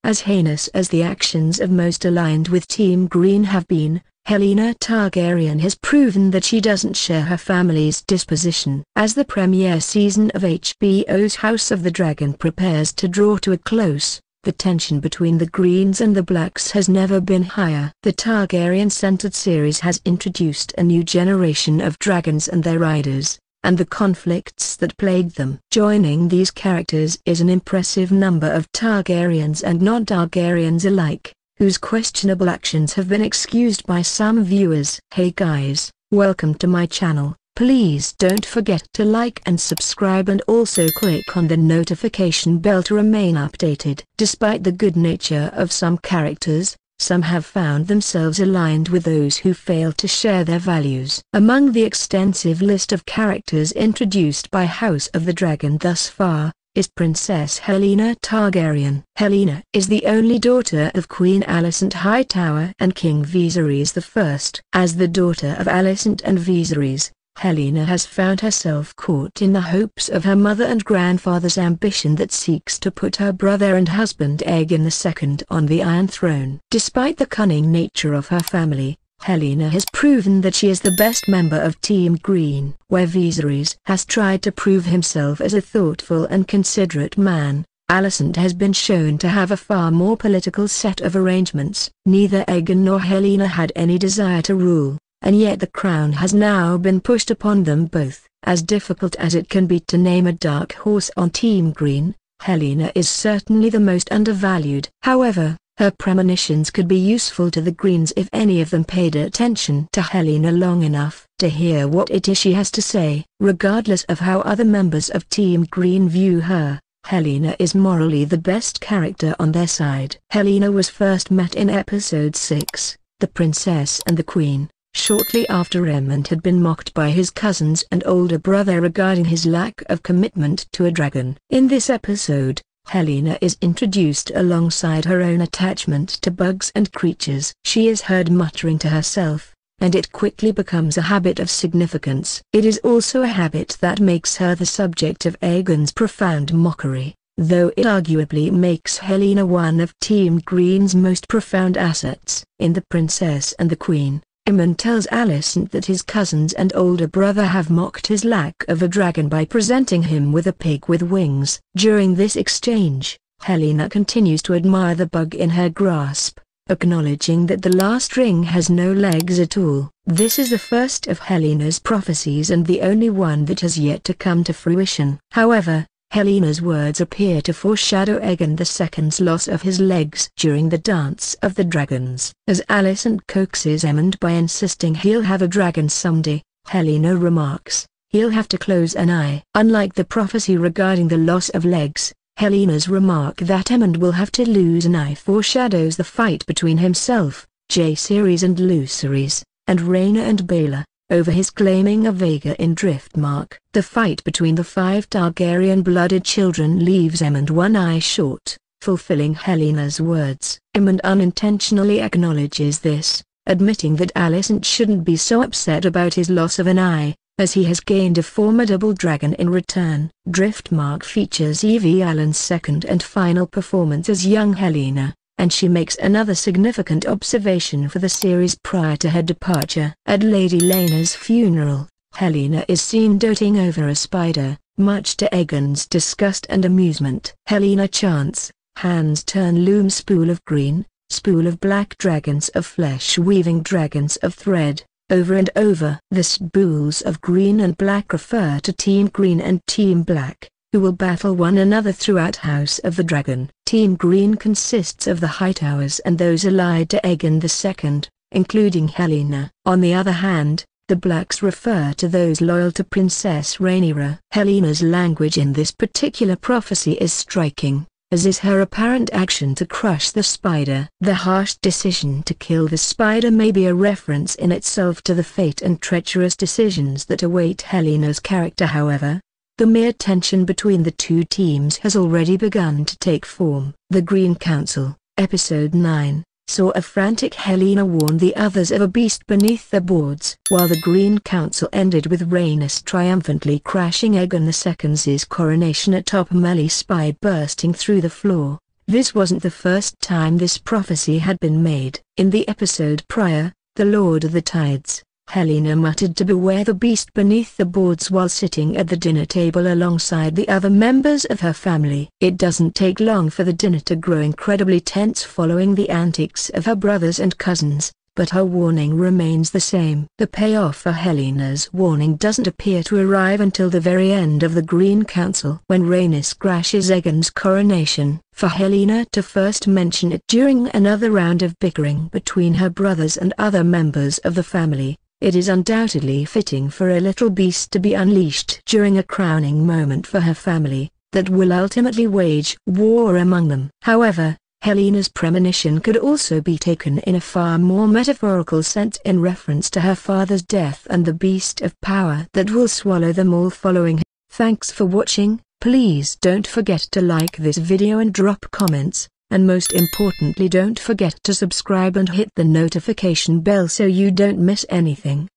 As heinous as the actions of most aligned with Team Green have been, Haelena Targaryen has proven that she doesn't share her family's disposition. As the premiere season of HBO's House of the Dragon prepares to draw to a close, the tension between the Greens and the Blacks has never been higher. The Targaryen-centered series has introduced a new generation of dragons and their riders, and the conflicts that plagued them. Joining these characters is an impressive number of Targaryens and non-Targaryens alike, whose questionable actions have been excused by some viewers. Hey guys, welcome to my channel. Please don't forget to like and subscribe and also click on the notification bell to remain updated. Despite the good nature of some characters, some have found themselves aligned with those who fail to share their values. Among the extensive list of characters introduced by House of the Dragon thus far, is Princess Heleyna Targaryen. Heleyna is the only daughter of Queen Alicent High and King Veeserys I. As the daughter of Alicent and Veeserys, Heleyna has found herself caught in the hopes of her mother and grandfather's ambition that seeks to put her brother and husband Aegon II on the Iron Throne. Despite the cunning nature of her family, Heleyna has proven that she is the best member of Team Green. Where Veeserys has tried to prove himself as a thoughtful and considerate man, Alicent has been shown to have a far more political set of arrangements. Neither Aegon nor Heleyna had any desire to rule, and yet the crown has now been pushed upon them both. As difficult as it can be to name a dark horse on Team Green, Heleyna is certainly the most undervalued. However, her premonitions could be useful to the Greens if any of them paid attention to Heleyna long enough to hear what it is she has to say. Regardless of how other members of Team Green view her, Heleyna is morally the best character on their side. Heleyna was first met in episode 6, The Princess and the Queen, shortly after Aemond had been mocked by his cousins and older brother regarding his lack of commitment to a dragon. In this episode, Heleyna is introduced alongside her own attachment to bugs and creatures. She is heard muttering to herself, and it quickly becomes a habit of significance. It is also a habit that makes her the subject of Aegon's profound mockery, though it arguably makes Heleyna one of Team Green's most profound assets. In The Princess and the Queen, Aemond tells Alicent that his cousins and older brother have mocked his lack of a dragon by presenting him with a pig with wings. During this exchange, Heleyna continues to admire the bug in her grasp, acknowledging that the last ring has no legs at all. This is the first of Heleyna's prophecies and the only one that has yet to come to fruition. However, Heleyna's words appear to foreshadow Aegon II's loss of his legs during the Dance of the Dragons. As Alicent coaxes Aemond by insisting he'll have a dragon someday, Heleyna remarks, "He'll have to close an eye." Unlike the prophecy regarding the loss of legs, Heleyna's remark that Aemond will have to lose an eye foreshadows the fight between himself, Jaycearys and Lucerys, and Rhayna and Bayla, over his claiming of Vaygar in Driftmark. The fight between the 5 Targaryen-blooded children leaves Aemond one eye short, fulfilling Heleyna's words. Aemond unintentionally acknowledges this, admitting that Alicent shouldn't be so upset about his loss of an eye, as he has gained a formidable dragon in return. Driftmark features Evie Allen's second and final performance as young Heleyna, and she makes another significant observation for the series prior to her departure. At Lady Layna's funeral, Heleyna is seen doting over a spider, much to Aegon's disgust and amusement. Heleyna chants, "Hands turn loom spool of green, spool of black dragons of flesh weaving dragons of thread," over and over. The spools of green and black refer to Team Green and Team Black, who will battle one another throughout House of the Dragon. Team Green consists of the Hightowers and those allied to Aegon II, including Heleyna. On the other hand, the Blacks refer to those loyal to Princess Rhaynyra. Heleyna's language in this particular prophecy is striking, as is her apparent action to crush the spider. The harsh decision to kill the spider may be a reference in itself to the fate and treacherous decisions that await Heleyna's character. However, the mere tension between the two teams has already begun to take form. The Green Council, Episode 9, saw a frantic Heleyna warn the others of a beast beneath the boards. While the Green Council ended with Rhaenys triumphantly crashing Aegon II's coronation atop Melee Spy bursting through the floor, This wasn't the first time this prophecy had been made. In the episode prior, The Lord of the Tides, Heleyna muttered to beware the beast beneath the boards while sitting at the dinner table alongside the other members of her family. It doesn't take long for the dinner to grow incredibly tense following the antics of her brothers and cousins, but her warning remains the same. The payoff for Heleyna's warning doesn't appear to arrive until the very end of the Green Council, when Rhaenys crashes Aegon's coronation. For Heleyna to first mention it during another round of bickering between her brothers and other members of the family, it is undoubtedly fitting for a little beast to be unleashed during a crowning moment for her family, that will ultimately wage war among them. However, Heleyna's premonition could also be taken in a far more metaphorical sense in reference to her father's death and the beast of power that will swallow them all following. Thanks for watching. Please don't forget to like this video and drop comments, and most importantly don't forget to subscribe and hit the notification bell so you don't miss anything.